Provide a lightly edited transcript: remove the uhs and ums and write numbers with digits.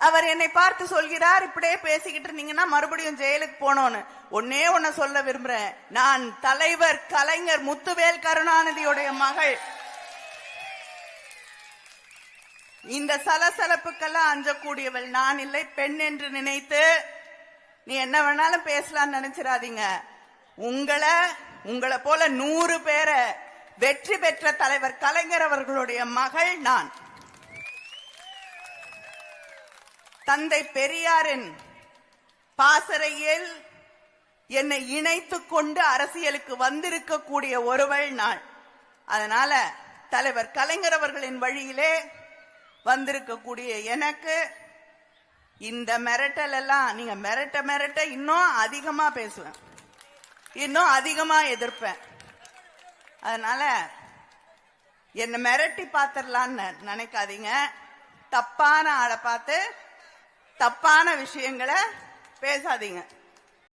அவர் என்னை பார்த்து சொல்கிறார், இப்படியே பேசிக்கிட்டு இருந்தீங்கன்னா மறுபடியும் ஜெயிலுக்கு போனோன்னு. ஒன்னே ஒன்ன சொல்ல விரும்புறேன், நான் தலைவர் கலைஞர் முத்துவேல் கருணாநிதியுடைய மகள். இந்த சலசலப்புக்கெல்லாம் அஞ்சக்கூடியவள் நான் இல்லை. பெண் என்று நினைத்து நீ என்ன வேணாலும் பேசலாம்னு நினைச்சிடாதீங்க. உங்களை போல 100 பேரை வெற்றி பெற்ற தலைவர் கலைஞர் அவர்களுடைய மகள் நான். தந்தை பெரியாரின் பாசறையில் என்னை இணைத்துக் கொண்டு அரசியலுக்கு வந்திருக்கக்கூடிய ஒருவள் நான். அதனால தலைவர் கலைஞர் அவர்களின் வழியிலே வந்திருக்கக்கூடிய எனக்கு இந்த மிரட்டல் எல்லாம், நீங்க மிரட்ட இன்னும் அதிகமா பேசுவேன், இன்னும் அதிகமா எதிர்ப்பேன். அதனால என்ன மிரட்டி பாத்திரலான்னு நினைக்காதீங்க. தப்பான ஆளை பார்த்து தப்பான விஷயங்களை பேசாதீங்க.